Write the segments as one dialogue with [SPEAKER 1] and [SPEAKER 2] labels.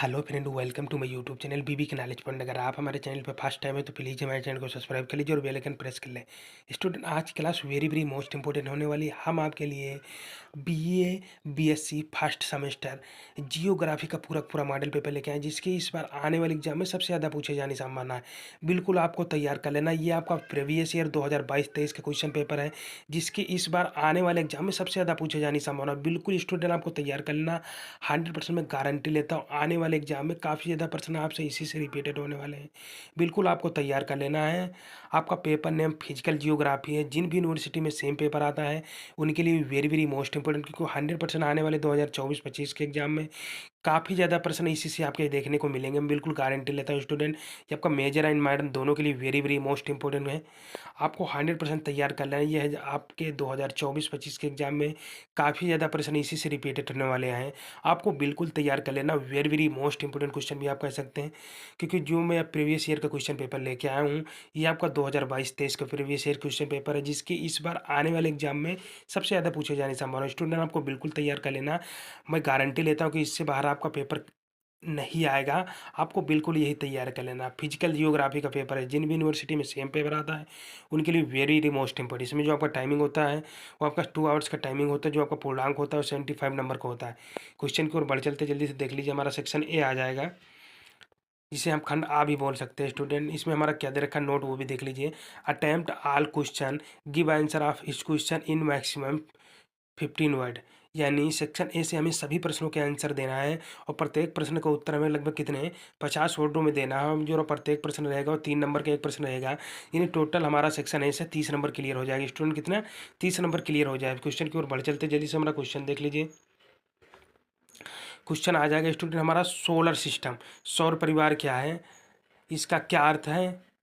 [SPEAKER 1] Hello friend, welcome to my YouTube channel BB के knowledge point. अगर आप हमारे चैनल पर फर्स्ट टाइम है तो प्लीज़ हमारे चैनल को सब्सक्राइब कर लीजिए और बेल आइकन प्रेस कर लें। स्टूडेंट, आज की class very very most important होने वाली है। हम आपके लिए BA BSc first semester geography का पूरा पूरा मॉडल पेपर लेके आए, जिसके इस बार आने वाले एग्जाम में सबसे ज़्यादा पूछे जाने की संभावना है। बिल्कुल आपको तैयार कर लेना। ये आपका प्रीवियस ईयर 2022-23 का क्वेश्चन पेपर है, जिसके इस बार आने वाले एग्जाम में सबसे ज़्यादा पूछे जाने की संभावना है। बिल्कुल स्टूडेंट, आपको तैयार कर लेना। 100% मैं गारंटी लेता हूँ आने वाले एग्जाम में काफ़ी ज़्यादा प्रश्न आपसे इसी से रिपीटेड होने वाले हैं। बिल्कुल आपको तैयार कर लेना है। आपका पेपर नेम फिजिकल जियोग्राफी है। जिन भी यूनिवर्सिटी में सेम पेपर आता है उनके लिए वेरी वेरी मोस्ट इंपॉर्टेंट, क्योंकि 100% आने वाले 2024-25 के एग्जाम में काफ़ी ज़्यादा प्रश्न इसी से आपके देखने को मिलेंगे। मैं बिल्कुल गारंटी लेता हूँ स्टूडेंट, ये आपका मेजर एंड माइनर दोनों के लिए वेरी वेरी मोस्ट इंपॉर्टेंट है। आपको 100% तैयार कर लेना है। ये है आपके 2024-25 के एग्जाम में काफ़ी ज़्यादा प्रश्न इसी से रिपीटेड होने वाले हैं। आपको बिल्कुल तैयार कर लेना। Very very most important question भी आप कह सकते हैं, क्योंकि जो मैं प्रीवियस ईयर का क्वेश्चन पेपर लेके आया हूँ, ये आपका 2022-23 का प्रीवियस ईयर क्वेश्चन पेपर है, जिसकी इस बार आने वाले एग्जाम में सबसे ज़्यादा पूछे जाने की संभावना है। स्टूडेंट, आपको बिल्कुल तैयार कर लेना। मैं गारंटी लेता हूँ कि इससे बाहर आपका पेपर नहीं आएगा। आपको बिल्कुल यही तैयार कर लेना। फिजिकल जियोग्राफी का पेपर है। जिन भी यूनिवर्सिटी में सेम पेपर आता है उनके लिए वेरी वेरी मोस्ट इंपॉर्टेंट। इसमें जो आपका टाइमिंग होता है वो आपका 2 आवर्स का टाइमिंग होता है। जो आपका पूर्णांक होता है वो 75 नंबर का होता है। क्वेश्चन की ओर बढ़ चलते जल्दी से देख लीजिए। हमारा सेक्शन ए आ जाएगा, जिसे हम खंड आ भी बोल सकते हैं स्टूडेंट। इसमें हमारा क्या दे रखा है नोट, वो भी देख लीजिए। Attempt all question, give answer of each question in maximum 15 word. यानी सेक्शन ए से हमें सभी प्रश्नों के आंसर देना है और प्रत्येक प्रश्न का उत्तर हमें लगभग कितने 50 वर्डों में देना है। हम जो प्रत्येक प्रश्न रहेगा और 3 नंबर का एक प्रश्न रहेगा, यानी टोटल हमारा सेक्शन ए से 30 नंबर क्लियर हो जाएगा। स्टूडेंट, कितना 30 नंबर क्लियर हो जाए। क्वेश्चन की ओर बढ़ चलते जल्दी से। हमारा क्वेश्चन देख लीजिए। क्वेश्चन आ जाएगा स्टूडेंट हमारा सोलर सिस्टम, सौर परिवार क्या है, इसका क्या अर्थ है।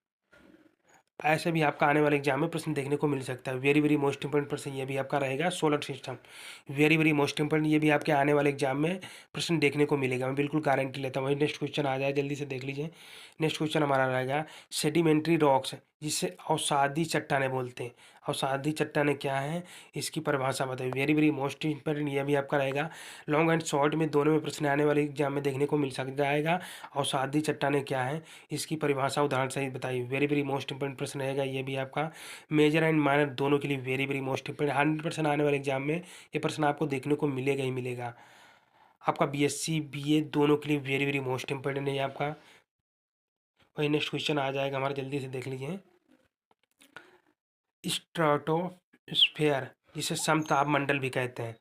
[SPEAKER 1] ऐसे भी आपका आने वाले एग्जाम में प्रश्न देखने को मिल सकता है। वेरी वेरी मोस्ट इंपॉर्टेंट प्रश्न ये भी आपका रहेगा, solar system. Very very most important, ये भी आपके आने वाले एग्जाम में प्रश्न देखने को मिलेगा। मैं बिल्कुल गारंटी लेता हूँ। वही नेक्स्ट क्वेश्चन आ जाए, जल्दी से देख लीजिए। नेक्स्ट क्वेश्चन हमारा रहेगा सेडिमेंट्री रॉक्स, जिसे अवसादी चट्टाने बोलते हैं। अवसादी चट्टाने क्या है, इसकी परिभाषा बताइए। वेरी वेरी मोस्ट इंपॉर्टेंट, ये भी आपका रहेगा। लॉन्ग एंड शॉर्ट में दोनों में प्रश्न आने वाले एग्जाम में देखने को मिल सकता जाएगा। अवसादी चट्टाने क्या है, इसकी परिभाषा उदाहरण सहित बताइए। वेरी वेरी मोस्ट इंपॉर्टेंट प्रश्न रहेगा ये भी आपका। मेजर एंड माइनर दोनों के लिए वेरी वेरी मोस्ट इंपॉर्टेंट। 100% आने वाले एग्जाम में ये प्रश्न आपको देखने को मिलेगा ही मिलेगा। आपका बीएससी बीए दोनों के लिए वेरी वेरी मोस्ट इंपॉर्टेंट है ये आपका। वही नेक्स्ट क्वेश्चन आ जाएगा हमारा, जल्दी से देख लीजिए। स्ट्राटोस्फेयर, जिसे समताप मंडल भी कहते हैं।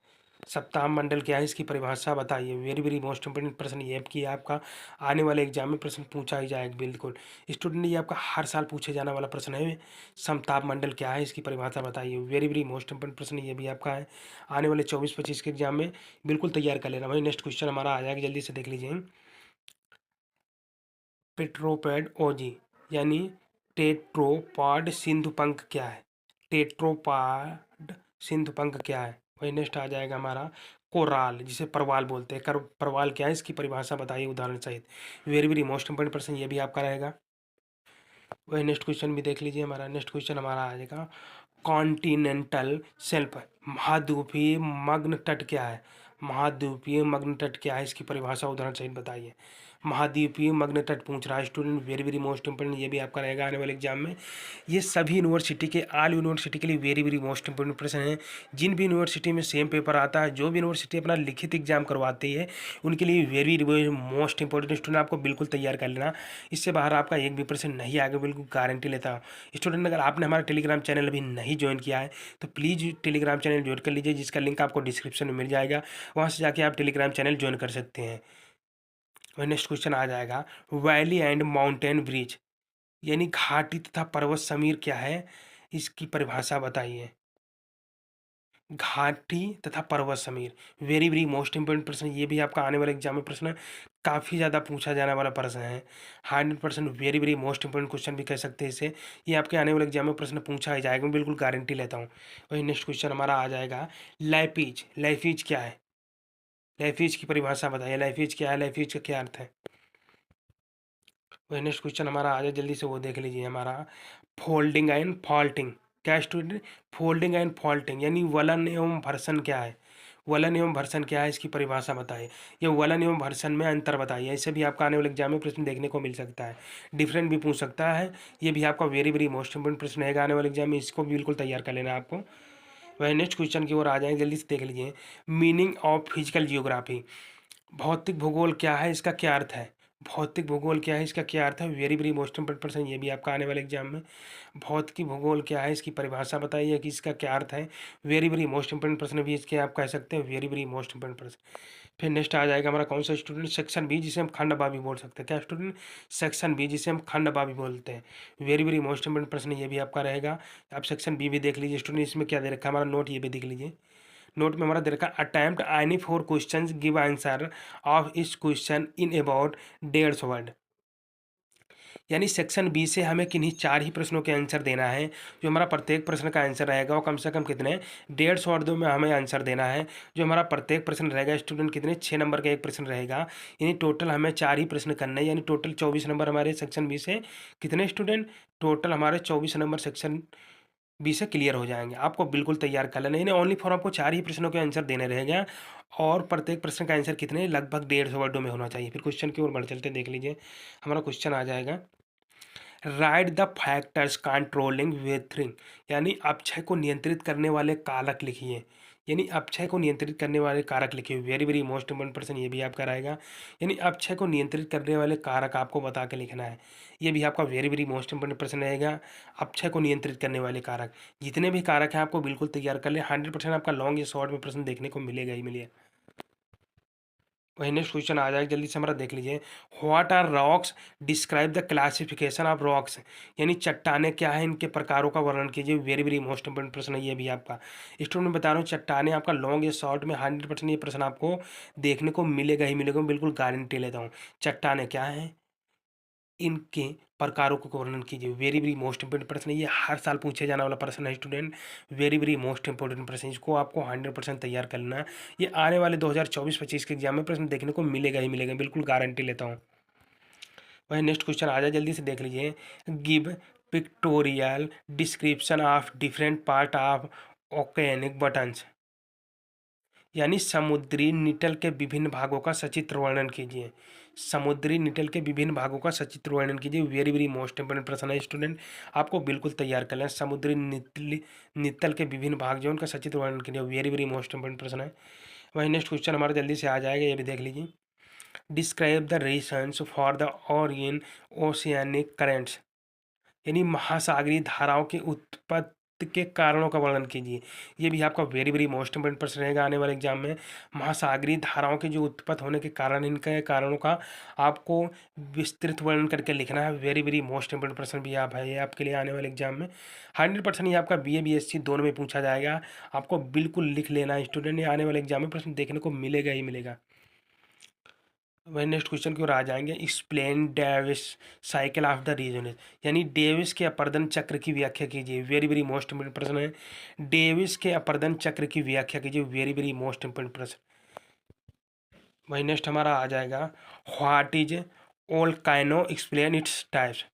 [SPEAKER 1] सप्ताह मंडल क्या है, इसकी परिभाषा बताइए। वेरी वेरी मोस्ट इंपोर्टेंट प्रश्न ये कि आपका आने वाले एग्जाम में प्रश्न पूछा ही जाएगा। बिल्कुल स्टूडेंट, ये आपका हर साल पूछे जाने वाला प्रश्न है। समताप मंडल क्या है, इसकी परिभाषा बताइए। वेरी वेरी मोस्ट इंपोर्टेंट प्रश्न ये भी आपका है आने वाले 24-25 के एग्जाम में। बिल्कुल तैयार कर लेना भाई। नेक्स्ट क्वेश्चन हमारा आ जाएगा, जल्दी से देख लीजिए। पेट्रोपैड ओजी, यानी टेट्रोपॉड सिंधुपंख क्या है। टेट्रोपॉड सिंधुपंख क्या है। वही नेक्स्ट आ जाएगा हमारा कोराल, जिसे परवाल बोलते हैं। कर परवाल क्या है, इसकी परिभाषा बताइए उदाहरण सहित। वेरी वेरी मोस्ट इंपोर्टेंट प्रश्न ये भी आपका रहेगा। वही नेक्स्ट क्वेश्चन भी देख लीजिए। हमारा नेक्स्ट क्वेश्चन हमारा आ जाएगा कॉन्टिनेंटल शेल्फ, महाद्वीपीय मग्न तट क्या है। महाद्वीपीय मग्न तट क्या है, इसकी परिभाषा उदाहरण सहित बताइए। महाद्वीपीय मग्न तट पूछ रहा है student. Very very most important, ये भी आपका रहेगा आने वाले एग्जाम में। ये सभी यूनिवर्सिटी के, ऑल यूनिवर्सिटी के लिए वेरी वेरी मोस्ट इंपोर्टेंट प्रश्न है। जिन भी यूनिवर्सिटी में सेम पेपर आता है, जो भी यूनिवर्सिटी अपना लिखित एग्जाम करवाती है, उनके लिए very very most important student आपको बिल्कुल तैयार कर लेना। इससे बाहर आपका एक भी प्रश्न नहीं आएगा, बिल्कुल गारंटी लेता हूँ। स्टूडेंट, अगर आपने हमारा टेलीग्राम चैनल अभी नहीं ज्वाइन किया है तो प्लीज़ टेलीग्राम चैनल ज्वाइन कर लीजिए, जिसका लिंक आपको डिस्क्रिप्शन में मिल जाएगा। वहाँ से जाके आप टेलीग्राम चैनल ज्वाइन कर सकते हैं। और नेक्स्ट क्वेश्चन आ जाएगा वैली एंड माउंटेन ब्रिज, यानी घाटी तथा पर्वत समीर क्या है, इसकी परिभाषा बताइए। घाटी तथा पर्वत Sameer, very very most important प्रश्न, ये भी आपका आने वाले एग्जाम में प्रश्न काफ़ी ज़्यादा पूछा जाने वाला प्रश्न है। 100% very very most important question भी कह सकते हैं इसे। ये आपके आने वाले एग्जाम में प्रश्न पूछा ही जाएगा, मैं बिल्कुल गारंटी लेता हूँ। वही नेक्स्ट क्वेश्चन हमारा आ जाएगा लाइपीज। लाइफीज क्या है, लाइफीज की परिभाषा बताइए। लाइफीज क्या है, लाइफीज का क्या अर्थ है। वही नेक्स्ट क्वेश्चन हमारा आ जाए, जल्दी से वो देख लीजिए। हमारा फोल्डिंग एंड फॉल्टिंग क्या है स्टूडेंट। फोल्डिंग एंड फॉल्टिंग यानी वलन एवं भर्सन क्या है। वलन एवं भर्सन क्या है, इसकी परिभाषा बताइए। ये वलन एवं भर्सन में अंतर बताइए। ऐसे भी आपका आने वाले एग्जाम में प्रश्न देखने को मिल सकता है, डिफरेंट भी पूछ सकता है। ये भी आपका वेरी वेरी मोस्ट इंपोर्टेंट प्रश्न रहेगा आने वाले एग्जाम में, इसको भी बिल्कुल तैयार कर लेना आपको। वही नेक्स्ट क्वेश्चन की ओर आ जाएंगे, जल्दी से देख लीजिए। मीनिंग ऑफ फिजिकल जियोग्राफी, भौतिक भूगोल क्या है, इसका क्या अर्थ है। भौतिक भूगोल क्या है, इसका क्या अर्थ है, वेरी वेरी मोस्ट इंपोर्टेंट प्रश्न, ये भी आपका आने वाले एग्जाम में। भौतिक भूगोल क्या है, इसकी परिभाषा बताइए कि इसका क्या अर्थ है। वेरी वेरी मोस्ट इंपोर्टेंट प्रश्न भी इसके आप कह सकते हैं, वेरी वेरी मोस्ट इंपोर्टेंट प्रश्न। फिर नेक्स्ट आ जाएगा हमारा कौन सा स्टूडेंट, सेक्शन बी, जिसे हम खंडबा भी बोल सकते हैं। क्या स्टूडेंट, सेक्शन बी, जिसे हम खंडबा भी बोलते हैं। वेरी वेरी मोस्ट इंपोर्टेंट प्रश्न ये भी आपका रहेगा। आप सेक्शन बी भी देख लीजिए स्टूडेंट, इसमें क्या दे रखा है हमारा नोट, ये भी देख लीजिए। नोट में हमारा दे रखा attempt any 4 question, give answer of इस क्वेश्चन इन अबाउट 150 वर्ड। यानी सेक्शन बी से हमें किन्हीं 4 ही प्रश्नों के आंसर देना है। जो हमारा प्रत्येक प्रश्न का आंसर रहेगा वो कम से कम कितने 150 वर्डों में हमें आंसर देना है। जो हमारा प्रत्येक प्रश्न रहेगा स्टूडेंट कितने 6 नंबर का एक प्रश्न रहेगा, यानी टोटल हमें 4 ही प्रश्न करने हैं, यानी टोटल 24 नंबर हमारे सेक्शन बी से कितने स्टूडेंट, टोटल हमारे 24 नंबर सेक्शन बी से क्लियर हो जाएंगे। आपको बिल्कुल तैयार कर लेना, यानी ओनली फॉर आपको 4 ही प्रश्नों के आंसर देने रहेगा, और प्रत्येक प्रश्न का आंसर कितने लगभग 150 वर्डों में होना चाहिए। फिर क्वेश्चन की ओर बढ़ चलते देख लीजिए, हमारा क्वेश्चन आ जाएगा राइट द फैक्टर्स कंट्रोलिंग वेथरिंग, यानी अपक्षय को नियंत्रित करने वाले कारक लिखिए। यानी अपक्षय को नियंत्रित करने वाले कारक लिखिए, वेरी वेरी मोस्ट इंपोर्टेंट प्रश्न ये भी आपका रहेगा। यानी अपक्षय को नियंत्रित करने वाले कारक आपको बता के लिखना है, ये भी आपका वेरी वेरी मोस्ट इंपोर्टेंट प्रश्न रहेगा। अपक्षय को नियंत्रित करने वाले कारक, जितने भी कारक हैं आपको बिल्कुल तैयार कर ले, 100% आपका लॉन्ग या शॉर्ट में प्रश्न देखने को मिलेगा ही मिलेगा। वही नेक्स्ट क्वेश्चन आ जाएगा, जल्दी से हमारा देख लीजिए। What are rocks, describe the classification of rocks, यानी चट्टाने क्या है, इनके प्रकारों का वर्णन कीजिए। वेरी वेरी मोस्ट इंपोर्टेंट प्रश्न है ये भी आपका। स्टूडेंट बता रहा हूँ चट्टाने आपका लॉन्ग या शॉर्ट में 100% ये प्रश्न आपको देखने को मिलेगा ही मिलेगा, मैं बिल्कुल गारंटी लेता हूँ। चट्टाने क्या है, इनके प्रकारों को वर्णन कीजिए। वेरी वेरी मोस्ट इंपोर्टेंट प्रश्न है ये, हर साल पूछे जाने वाला प्रश्न है student. Very very most important प्रश्न, इसको आपको 100% तैयार करना है। ये आने वाले 2024-25 के एग्जाम में प्रश्न देखने को मिलेगा ही मिलेगा, बिल्कुल गारंटी लेता हूँ। वही नेक्स्ट क्वेश्चन आ जाए, जल्दी से देख लीजिए। Give pictorial description of different part of oceanic bottoms, यानी समुद्री निटल के विभिन्न भागों का सचित्र वर्णन कीजिए। समुद्री निटल के विभिन्न भागों का सचित्र वर्णन कीजिए, वेरी वेरी मोस्ट इंपोर्टेंट प्रश्न है स्टूडेंट, आपको बिल्कुल तैयार कर लें। समुद्री नितल के विभिन्न भाग जो उनका सचित्र वर्णन कीजिए, वेरी वेरी मोस्ट इंपोर्टेंट प्रश्न है। वही नेक्स्ट क्वेश्चन हमारा जल्दी से आ जाएगा, ये भी देख लीजिए। Describe the reasons for the Orion oceanic currents, यानी महासागरीय धाराओं की उत्पत्ति के कारणों का वर्णन कीजिए। ये भी आपका वेरी वेरी मोस्ट इंपोर्टेंट प्रश्न रहेगा आने वाले एग्जाम में। महासागरीय धाराओं के जो उत्पत्ति होने के कारण, इनके कारणों का आपको विस्तृत वर्णन करके लिखना है। वेरी वेरी मोस्ट इंपोर्टेंट प्रश्न भी आप है ये आपके लिए आने वाले एग्जाम में। 100% ये आपका BA BSc दोनों में पूछा जाएगा, आपको बिल्कुल लिख लेना है स्टूडेंट, ये आने वाले एग्जाम में प्रश्न देखने को मिलेगा ही मिलेगा। वही नेक्स्ट क्वेश्चन की ओर आ जाएंगे। Explain Davis cycle of the region, यानी डेविस के अपर्दन चक्र की व्याख्या कीजिए। वेरी वेरी मोस्ट इंपोर्टेंट प्रश्न है, डेविस के अपर्दन चक्र की व्याख्या कीजिए, वेरी वेरी मोस्ट इंपोर्टेंट प्रश्न। वही नेक्स्ट हमारा आ जाएगा। What is volcano, explain its types,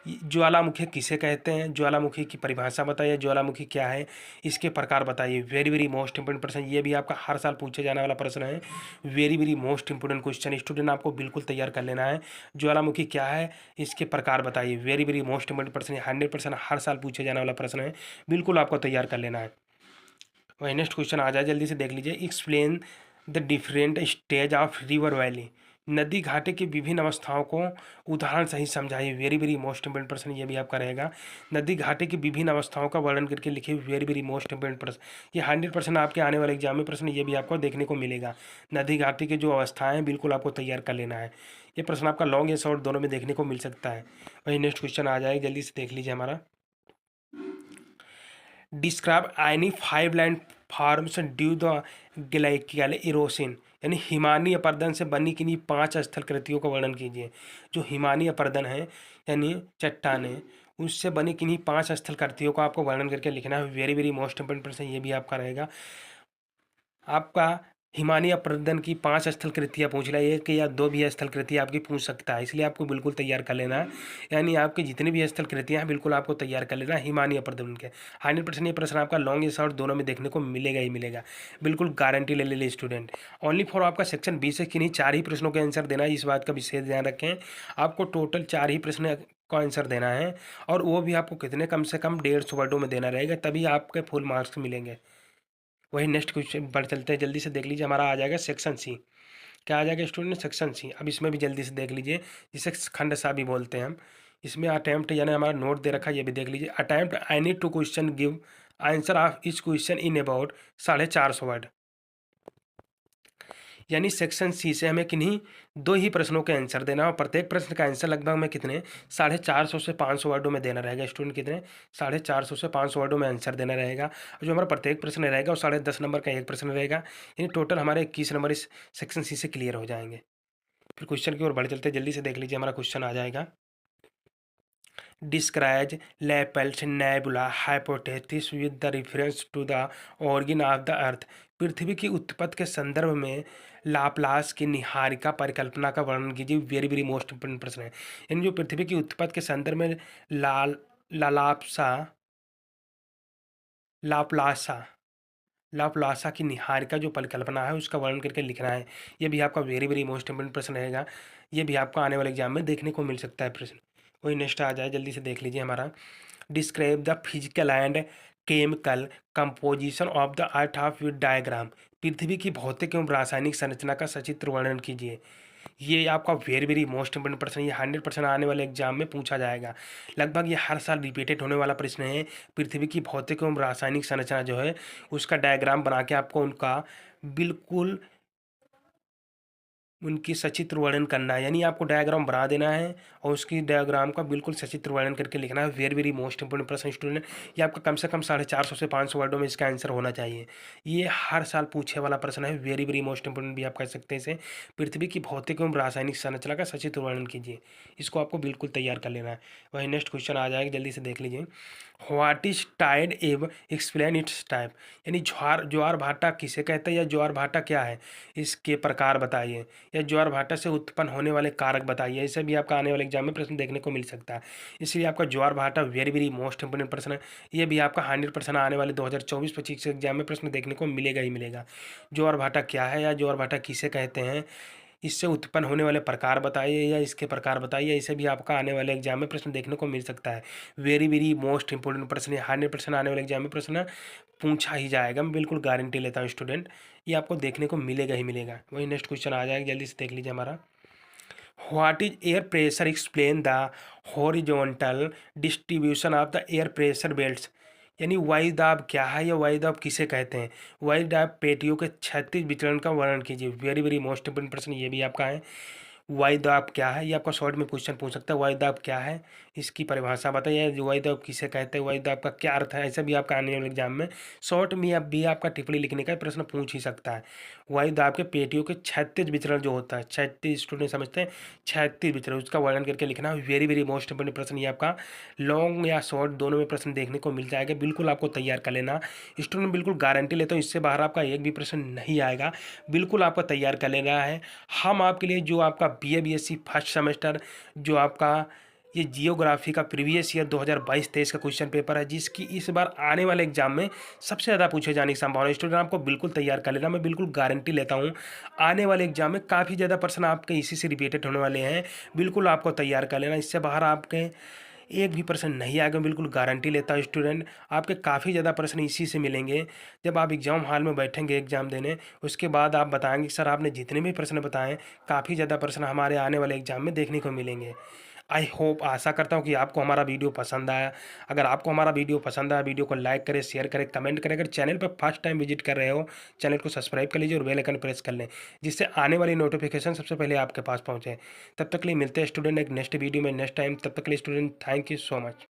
[SPEAKER 1] ज्वालामुखी किसे कहते हैं, ज्वालामुखी की परिभाषा बताइए। ज्वालामुखी क्या है, इसके प्रकार बताइए। वेरी वेरी मोस्ट इंपोर्टेंट प्रश्न, ये भी आपका हर साल पूछे जाने वाला प्रश्न है। Very very most important question student, आपको बिल्कुल तैयार कर लेना है। ज्वालामुखी क्या है, इसके प्रकार बताइए। वेरी वेरी मोस्ट इंपोर्टेंट प्रश्न, 100% हर साल पूछे जाने वाला प्रश्न है, बिल्कुल आपको तैयार कर लेना है। वही नेक्स्ट क्वेश्चन आ जाए, जल्दी से देख लीजिए। Explain the different stage of river valley, नदी घाटे की विभिन्न अवस्थाओं को उदाहरण सही समझाइए। वेरी वेरी मोस्ट इंपोर्टेंट प्रश्न ये भी आपका रहेगा। नदी घाटे की विभिन्न अवस्थाओं का वर्णन करके लिखिए, वेरी वेरी मोस्ट इंपोर्टेंट प्रश्न, ये 100% आपके आने वाले एग्जाम में प्रश्न ये भी आपको देखने को मिलेगा। नदी घाटे की जो अवस्थाएं हैं बिल्कुल आपको तैयार कर लेना है। ये प्रश्न आपका लॉन्ग या शॉर्ट दोनों में देखने को मिल सकता है। वही नेक्स्ट क्वेश्चन आ जाए, जल्दी से देख लीजिए हमारा। Describe any 5 land forms due the glacial erosion, यानी हिमानी अपर्दन से बनी किन्हीं 5 स्थल कृतियों का वर्णन कीजिए। जो हिमानी अपर्दन है यानी चट्टाने, उससे बनी किन्हीं 5 स्थल कृतियों का आपको वर्णन करके लिखना है। वेरी वेरी मोस्ट इंपोर्टेंट प्रश्न ये भी आपका रहेगा। आपका हिमानी अप्रदन की 5 स्थल कृतियाँ पूछ रहा है, 1 या 2 भी स्थल कृतियाँ आपकी पूछ सकता है, इसलिए आपको बिल्कुल तैयार कर लेना है। यानी आपकी जितनी भी स्थल कृतियाँ हैं बिल्कुल आपको तैयार कर लेना है हिमानी अप्रदन के। 100% ये प्रश्न आपका लॉन्ग या शॉर्ट दोनों में देखने को मिलेगा ही मिलेगा, बिल्कुल गारंटी ले ले स्टूडेंट। ओनली फॉर आपका सेक्शन बी से किन्हीं 4 ही प्रश्नों के आंसर देना है, इस बात का विशेष ध्यान रखें। आपको टोटल 4 ही प्रश्न का आंसर देना है, और वो भी आपको कितने, कम से कम 150 वर्डों में देना रहेगा, तभी आपके फुल मार्क्स मिलेंगे। वही नेक्स्ट क्वेश्चन पर चलते हैं, जल्दी से देख लीजिए। हमारा आ जाएगा सेक्शन सी। क्या आ जाएगा स्टूडेंट? Section C. अब इसमें भी जल्दी से देख लीजिए, जिसे खंड सा भी बोलते हैं हम। इसमें अटैम्प्ट यानी हमारा नोट दे रखा है, ये भी देख लीजिए। Attempt any two question, give answer of each question in about 450 word. यानी सेक्शन सी से हमें किन्हीं 2 ही प्रश्नों के आंसर देना, और प्रत्येक प्रश्न का आंसर लगभग में कितने 450 से 500 वर्डों में देना रहेगा स्टूडेंट। कितने 450 से 500 वर्डों में आंसर देना रहेगा। और जो हमारा प्रत्येक प्रश्न रहेगा वो 10.5 नंबर का एक प्रश्न रहेगा, यानी टोटल हमारे 21 नंबर इस सेक्शन सी से क्लियर हो जाएंगे। फिर क्वेश्चन की ओर बढ़ चलते हैं, जल्दी से देख लीजिए। हमारा क्वेश्चन आ जाएगा, describe Laplace's nebula hypothesis with the reference to the origin of the earth. पृथ्वी की उत्पत्ति के संदर्भ में लाप्लास की निहारिका परिकल्पना का वर्णन कीजिए। वेरी वेरी मोस्ट इंपोर्टेंट प्रश्न है। यानी जो पृथ्वी की उत्पत्ति के संदर्भ में लाल लालाप्सा लाप्लासा लाप्लासा की निहारिका जो परिकल्पना है उसका वर्णन करके लिखना है। ये भी आपका वेरी वेरी मोस्ट इंपोर्टेंट प्रश्न रहेगा। ये भी आपको आने वाले एग्जाम में देखने को मिल सकता है प्रश्न। वही नेक्स्ट आ जाए, जल्दी से देख लीजिए। हमारा describe the physical and chemical composition of the earth of with diagram. पृथ्वी की भौतिक एवं रासायनिक संरचना का सचित्र वर्णन कीजिए। ये आपका वेरी वेरी मोस्ट इंपोर्टेंट प्रश्न, ये 100% आने वाले एग्जाम में पूछा जाएगा। लगभग ये हर साल रिपीटेड होने वाला प्रश्न है। पृथ्वी की भौतिक एवं रासायनिक संरचना जो है उसका डायग्राम बना के आपको उनका बिल्कुल उनकी सचित्र वर्णन करना है। यानी आपको डायग्राम बना देना है और उसकी डायग्राम का बिल्कुल सचित्र वर्णन करके लिखना है। वेरी वेरी मोस्ट इंपोर्टेंट प्रश्न स्टूडेंट। ये आपका कम से कम 450 से 500 वर्डों में इसका आंसर होना चाहिए। ये हर साल पूछे वाला प्रश्न है। वेरी वेरी मोस्ट इंपोर्टेंट भी आप कह सकते हैं इसे। पृथ्वी की भौतिक एवं रासायनिक संरचना का सचित्र वर्णन कीजिए, इसको आपको बिल्कुल तैयार कर लेना है। वही नेक्स्ट क्वेश्चन आ जाएगा, जल्दी से देख लीजिए। व्हाट इज टाइड एव एक्सप्लेन इट्स टाइप। यानी ज्वार भाटा किसे कहते हैं या ज्वार भाटा क्या है, इसके प्रकार बताइए, या ज्वार भाटा से उत्पन्न होने वाले कारक बताइए। इसे भी आपका आने वाले एग्जाम में प्रश्न देखने को मिल सकता है। इसलिए आपका ज्वार भाटा वेरी वेरी मोस्ट इंपोर्टेंट प्रश्न है। ये भी आपका 100% आने वाले 2024-25 एग्जाम में प्रश्न देखने को मिलेगा ही मिलेगा। ज्वार भाटा क्या है या ज्वार भाटा किसे कहते हैं, इससे उत्पन्न होने वाले प्रकार बताइए या इसके प्रकार बताइए। इसे भी आपका आने वाले एग्जाम में प्रश्न देखने को मिल सकता है। वेरी वेरी मोस्ट इंपोर्टेंट प्रश्न है। 100% आने वाले एग्जाम में प्रश्न पूछा ही जाएगा, मैं बिल्कुल गारंटी लेता हूँ स्टूडेंट। ये आपको देखने को मिलेगा ही मिलेगा। वही नेक्स्ट क्वेश्चन आ जाएगा, जल्दी से देख लीजिए। हमारा what is air pressure explain the horizontal distribution of the air pressure belts. यानी वायुदाब क्या है या वायुदाब किसे कहते हैं। वायुदाब पेटियों के क्षैतिज वितरण का वर्णन कीजिए। वेरी वेरी मोस्ट इंपोर्टेंट प्रश्न ये भी आपका है। वायुदाब क्या है, ये आपका शॉर्ट में क्वेश्चन पूछ सकता है। वायुदाब क्या है, इसकी परिभाषा बताइए। वायुदाब किसे कहते हैं, वायुदाब का क्या अर्थ है, ऐसा भी आपका आने वाले एग्जाम में शॉर्ट में अब भी आपका टिप्पणी लिखने का प्रश्न पूछ ही सकता है। वायुदाब के पेटियों के क्षैतिज वितरण जो होता है, क्षैतिज स्टूडेंट समझते हैं, क्षैतिज वितरण उसका वर्णन करके लिखना है। वेरी वेरी मोस्ट इंपोर्टेंट प्रश्न ये आपका लॉन्ग या शॉर्ट दोनों में प्रश्न देखने को मिल जाएगा। बिल्कुल आपको तैयार कर लेना स्टूडेंट, बिल्कुल गारंटी लेता हूँ इससे बाहर आपका एक भी प्रश्न नहीं आएगा। बिल्कुल आपको तैयार कर लेना है। हम आपके लिए जो आपका BA BSc फर्स्ट सेमेस्टर जो आपका ये जियोग्राफी का प्रीवियस ईयर 2022-23 का क्वेश्चन पेपर है, जिसकी इस बार आने वाले एग्जाम में सबसे ज़्यादा पूछे जाने की संभावना है। स्टूडेंट आपको बिल्कुल तैयार कर लेना, मैं बिल्कुल गारंटी लेता हूँ आने वाले एग्जाम में काफ़ी ज़्यादा प्रश्न आपके इसी से रिपीटेड होने वाले हैं। बिल्कुल आपको तैयार कर लेना, इससे बाहर आपके एक भी प्रश्न नहीं आएगा, बिल्कुल गारंटी लेता हूँ स्टूडेंट। आपके काफ़ी ज़्यादा प्रश्न इसी से मिलेंगे। जब आप एग्ज़ाम हॉल में बैठेंगे एग्ज़ाम देने, उसके बाद आप बताएंगे सर आपने जितने भी प्रश्न बताएं काफ़ी ज़्यादा प्रश्न हमारे आने वाले एग्ज़ाम में देखने को मिलेंगे। आई होप, आशा करता हूँ कि आपको हमारा वीडियो पसंद आया। अगर आपको हमारा वीडियो पसंद आया, वीडियो को लाइक करें, शेयर करें, कमेंट करें। अगर चैनल पर फर्स्ट टाइम विजिट कर रहे हो, चैनल को सब्सक्राइब कर लीजिए और बेल आइकन प्रेस कर लें, जिससे आने वाली नोटिफिकेशन सबसे पहले आपके पास पहुँचे। तब तक के लिए मिलते हैं स्टूडेंट एक नेक्स्ट वीडियो में नेक्स्ट टाइम। तब तक के लिए student thank you so much.